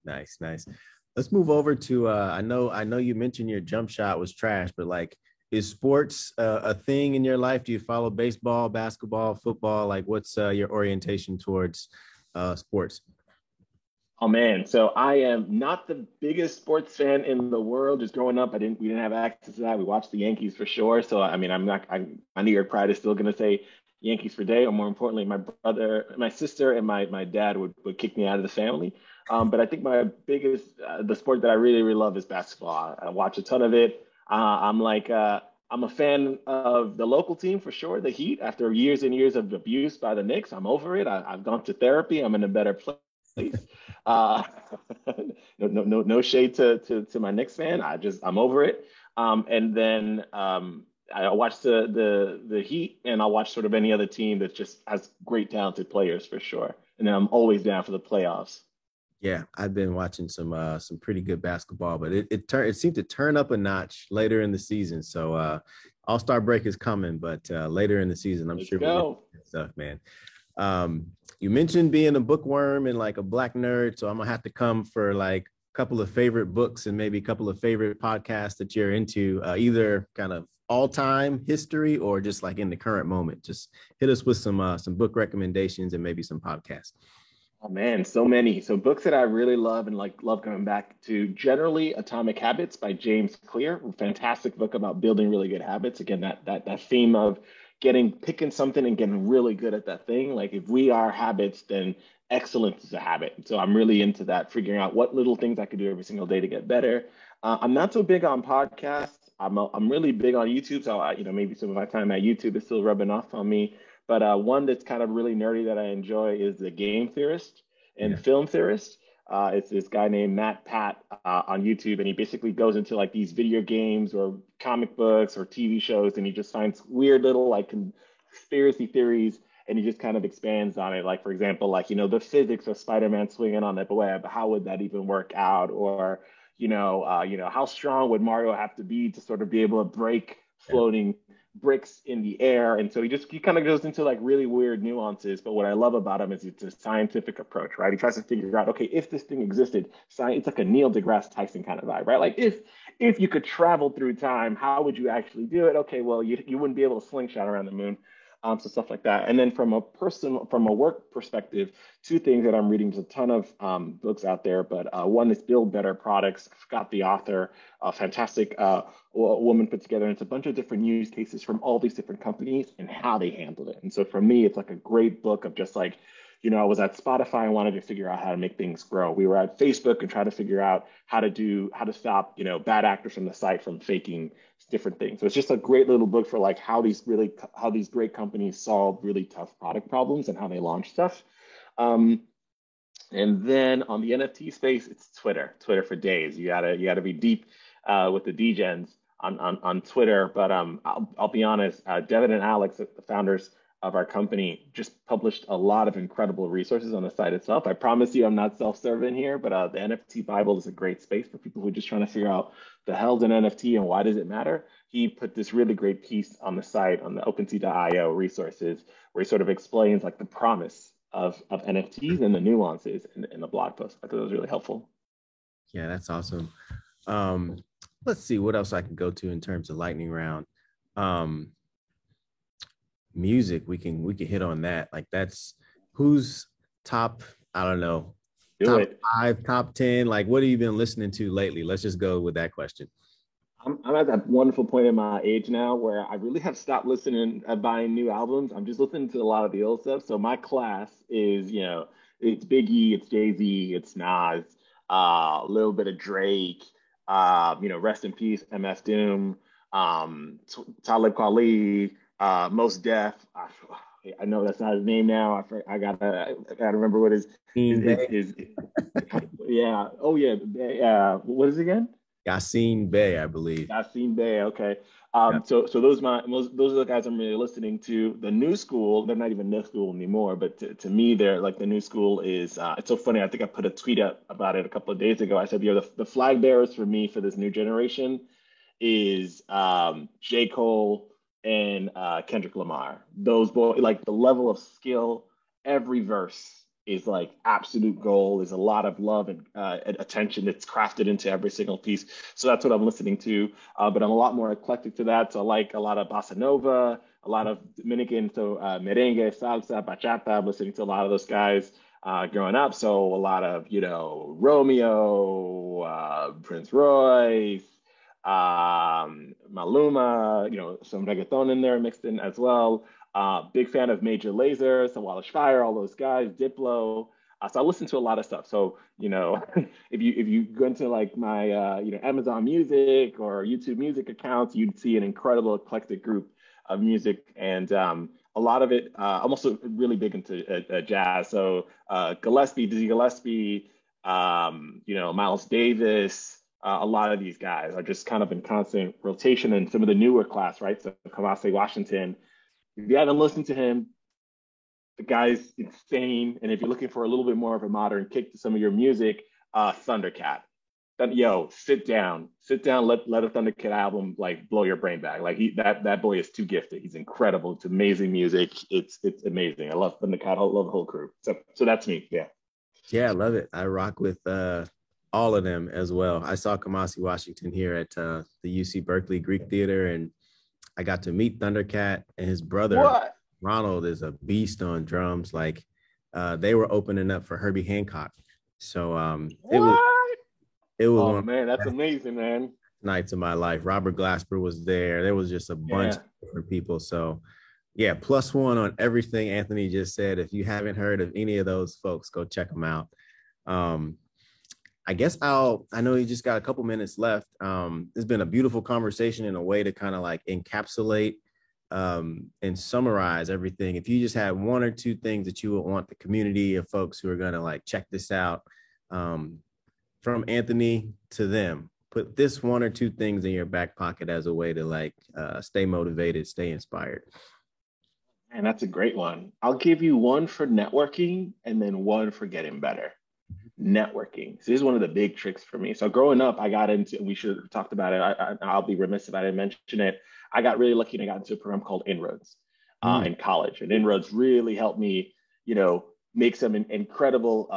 Nice, nice. Let's move over to I know you mentioned your jump shot was trash, but like, is sports a thing in your life? Do you follow baseball, basketball, football? Like, what's your orientation towards sports? Oh man, so I am not the biggest sports fan in the world. Just growing up, we didn't have access to that. We watched the Yankees for sure. So I mean, my New York pride is still gonna say Yankees for day. Or more importantly, my brother, my sister, and my dad would kick me out of the family. But I think my biggest the sport that I really really love is basketball. I watch a ton of it. I'm a fan of the local team for sure, the Heat. After years and years of abuse by the Knicks, I'm over it. I've gone to therapy. I'm in a better place. Uh, no shade to my Knicks fan. I'm over it. And then I watch the Heat, and I'll watch sort of any other team that just has great talented players for sure. And then I'm always down for the playoffs. Yeah, I've been watching some pretty good basketball, but it seemed to turn up a notch later in the season. So All-Star break is coming, but later in the season, I'm sure we'll get good stuff, man. You mentioned being a bookworm and like a black nerd, so I'm gonna have to come for like a couple of favorite books and maybe a couple of favorite podcasts that you're into, either kind of all-time history or just like in the current moment. Just hit us with some book recommendations and maybe some podcasts. Oh man, so many. So books that I really love and love coming back to, generally Atomic Habits by James Clear. Fantastic book about building really good habits. Again, that theme of picking something and getting really good at that thing. Like if we are habits, then excellence is a habit. So I'm really into that, figuring out what little things I could do every single day to get better. I'm not so big on podcasts. I'm really big on YouTube. So maybe some of my time at YouTube is still rubbing off on me. But one that's kind of really nerdy that I enjoy is The Game Theorist and Film Theorist. It's this guy named Matt Pat on YouTube, and he basically goes into like these video games or comic books or TV shows, and he just finds weird little like conspiracy theories, and he just kind of expands on it. Like for example, like the physics of Spider-Man swinging on that web, how would that even work out? Or how strong would Mario have to be to sort of be able to break floating bricks in the air? And so he kind of goes into like really weird nuances. But what I love about him is it's a scientific approach, right? He tries to figure out, okay, if this thing existed, it's like a Neil deGrasse Tyson kind of vibe, right? Like if you could travel through time, how would you actually do it? Okay, well, you wouldn't be able to slingshot around the moon. So stuff like that. And then from a work perspective, 2 things that I'm reading. There's a ton of books out there, but one is Build Better Products. I forgot the author, a fantastic woman put together. And it's a bunch of different use cases from all these different companies and how they handled it. And so for me, it's like a great book of just like, I was at Spotify and wanted to figure out how to make things grow. We were at Facebook and trying to figure out how to stop, bad actors from the site from faking different things. So it's just a great little book for like how these great companies solve really tough product problems and how they launch stuff. And then on the NFT space, it's Twitter. Twitter for days. You gotta be deep with the degens on Twitter. But I'll be honest. Devin and Alex, the founders of our company, just published a lot of incredible resources on the site itself. I promise you, I'm not self-serving here, but the NFT Bible is a great space for people who are just trying to figure out the hell's an NFT and why does it matter. He put this really great piece on the site on the OpenSea.io resources where he sort of explains like the promise of NFTs and the nuances in the blog post. I thought it was really helpful. Yeah, that's awesome. Um, let's see what else I can go to in terms of lightning round. Um, music, we can hit on that. Like that's who's top, I don't know, Do top it. five, top 10. Like what have you been listening to lately? Let's just go with that question. I'm at that wonderful point in my age now where I really have stopped listening, buying new albums. I'm just listening to a lot of the old stuff. So my class is, it's Biggie, it's Jay-Z, it's Nas, a little bit of Drake, rest in peace, MF Doom, Talib Kweli, Mos Def. I know that's not his name now. I gotta remember what his yeah. Oh yeah. What is it again? Yassine Bey, I believe. Yassine Bey, okay. Yeah. So those are the guys I'm really listening to. The new school, they're not even new school anymore, but to me, they're like the new school is. It's so funny. I think I put a tweet up about it a couple of days ago. I said, the flag bearers for me for this new generation is J. Cole and Kendrick Lamar. Those boys, like the level of skill, every verse is like absolute gold. There's a lot of love and attention that's crafted into every single piece. So that's what I'm listening to. But I'm a lot more eclectic to that. So I like a lot of bossa nova, a lot of Dominican, so merengue, salsa, bachata. I'm listening to a lot of those guys growing up. So a lot of, Romeo, Prince Royce, Maluma, some reggaeton in there mixed in as well. Big fan of Major Lazer, Sawalish Fire, all those guys, Diplo. So I listen to a lot of stuff. So if you go into like my Amazon Music or YouTube Music accounts, you'd see an incredible eclectic group of music, and a lot of it. I'm also really big into jazz. So Gillespie, Dizzy Gillespie, Miles Davis. A lot of these guys are just kind of in constant rotation, and some of the newer class, right? So Kamasi Washington. If you haven't listened to him, the guy's insane. And if you're looking for a little bit more of a modern kick to some of your music, Thundercat. Sit down, let a Thundercat album like blow your brain back. Like that boy is too gifted. He's incredible. It's amazing music. It's amazing. I love Thundercat. I love the whole crew. So that's me. Yeah. Yeah, I love it. I rock with all of them as well. I saw Kamasi Washington here at the UC Berkeley Greek Theater, and I got to meet Thundercat, and his brother What? Ronald is a beast on drums. Like they were opening up for Herbie Hancock. So What? it was Oh one of man, that's the best amazing, man. nights of my life. Robert Glasper was there. There was just a bunch Yeah. of different people. So yeah, plus one on everything Anthony just said. If you haven't heard of any of those folks, go check them out. Um, I guess I know you just got a couple minutes left. It's been a beautiful conversation in a way to kind of like encapsulate and summarize everything. If you just had one or two things that you would want the community of folks who are going to like check this out, um, from Anthony to them, put this one or two things in your back pocket as a way to like stay motivated, stay inspired. And that's a great one. I'll give you one for networking and then one for getting better. Networking. So this is one of the big tricks for me. So growing up, I got into, we should have talked about it. I'll be remiss if I didn't mention it. I got really lucky and I got into a program called Inroads Mm. in college. And Inroads really helped me, make some incredible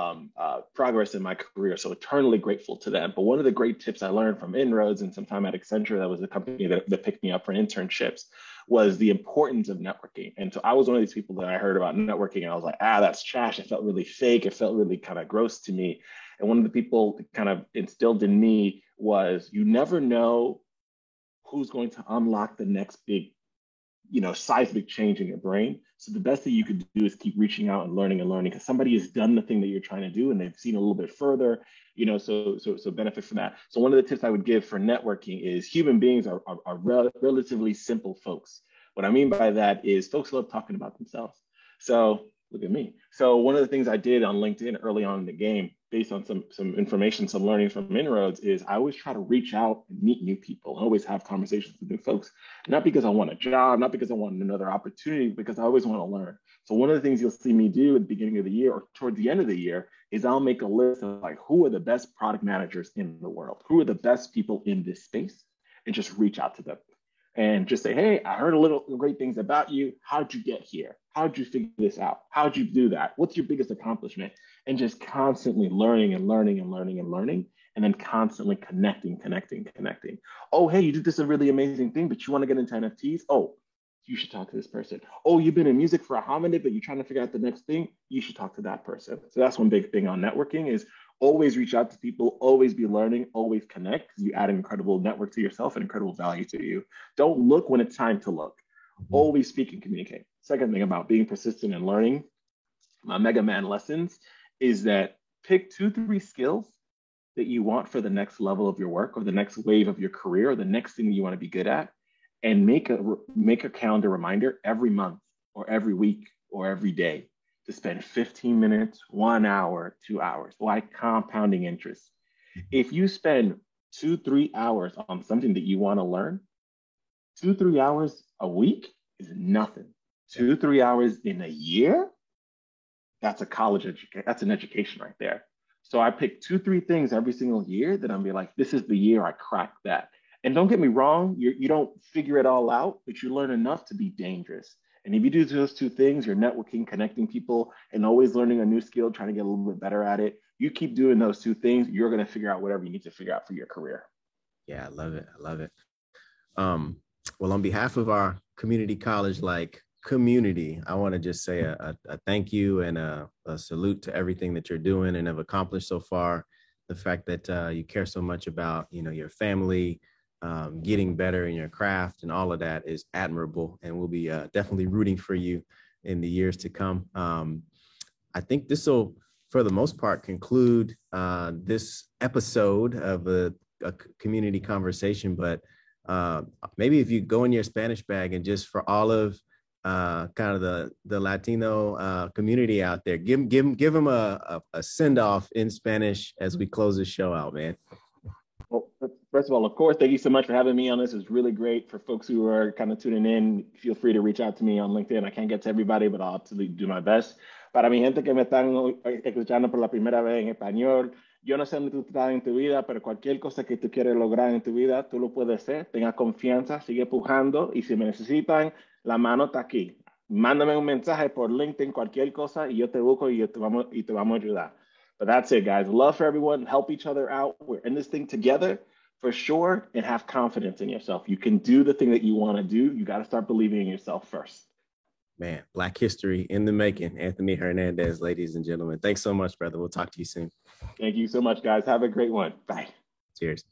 progress in my career. So eternally grateful to them. But one of the great tips I learned from Inroads and some time at Accenture, that was the company that picked me up for internships, was the importance of networking. And so I was one of these people that I heard about networking and I was like, that's trash. It felt really fake. It felt really kind of gross to me. And one of the people that kind of instilled in me was you never know who's going to unlock the next big, seismic change in your brain. So the best thing you could do is keep reaching out and learning because somebody has done the thing that you're trying to do and they've seen a little bit further, so benefit from that. So one of the tips I would give for networking is human beings are relatively simple folks. What I mean by that is folks love talking about themselves. So Look at me. So one of the things I did on LinkedIn early on in the game, based on some information, some learnings from Inroads, is I always try to reach out and meet new people and always have conversations with new folks. Not because I want a job, not because I want another opportunity, because I always want to learn. So one of the things you'll see me do at the beginning of the year or toward the end of the year is I'll make a list of like, who are the best product managers in the world? Who are the best people in this space? And just reach out to them and just say, hey, I heard a little great things about you. How'd you get here? How'd you figure this out? How'd you do that? What's your biggest accomplishment? And just constantly learning and learning and learning and learning, and then constantly connecting. Oh, hey, you did this a really amazing thing, but you want to get into NFTs? Oh, you should talk to this person. Oh, you've been in music for a hot minute, but you're trying to figure out the next thing. You should talk to that person. So that's one big thing on networking is always reach out to people, always be learning, always connect, because you add an incredible network to yourself and incredible value to you. Don't look when it's time to look. Always speak and communicate. Second thing about being persistent and learning, my Mega Man lessons is that pick 2-3 skills that you want for the next level of your work or the next wave of your career or the next thing you want to be good at, and make a calendar reminder every month or every week or every day to spend 15 minutes, 1 hour, 2 hours, like compounding interest. If you spend 2-3 hours on something that you want to learn, 2-3 hours a week is nothing. 2-3 hours in a year, that's a college education. That's an education right there. So I pick 2-3 things every single year that I'm be like, this is the year I crack that. And don't get me wrong, you don't figure it all out, but you learn enough to be dangerous. And if you do those 2 things, you're networking, connecting people, and always learning a new skill, trying to get a little bit better at it. You keep doing those 2 things, you're going to figure out whatever you need to figure out for your career. Yeah, I love it. I love it. Well, on behalf of our community college community, I want to just say a thank you and a salute to everything that you're doing and have accomplished so far. The fact that you care so much about, your family, getting better in your craft and all of that is admirable. And we'll be definitely rooting for you in the years to come. I think this will, for the most part, conclude this episode of a community conversation. But maybe if you go in your Spanish bag and just for all of kind of the Latino community out there, give them a send off in Spanish as we close this show out, man. Well, first of all, of course, thank you so much for having me on this. It's really great. For folks who are kind of tuning in, feel free to reach out to me on LinkedIn. I can't get to everybody, but I'll absolutely do my best. Para mi gente que me están escuchando por la primera vez en español, yo no sé dónde tú estás en tu vida, pero cualquier cosa que tú quieres lograr en tu vida, tú lo puedes hacer. Tenga confianza, sigue pujando, y si me necesitan, la mano está aquí. Mándame un mensaje por LinkedIn, cualquier cosa, y yo te busco y te vamos a ayudar. But that's it, guys. Love for everyone. Help each other out. We're in this thing together for sure, and have confidence in yourself. You can do the thing that you want to do. You got to start believing in yourself first. Man, Black history in the making. Anthony Hernandez, ladies and gentlemen. Thanks so much, brother. We'll talk to you soon. Thank you so much, guys. Have a great one. Bye. Cheers.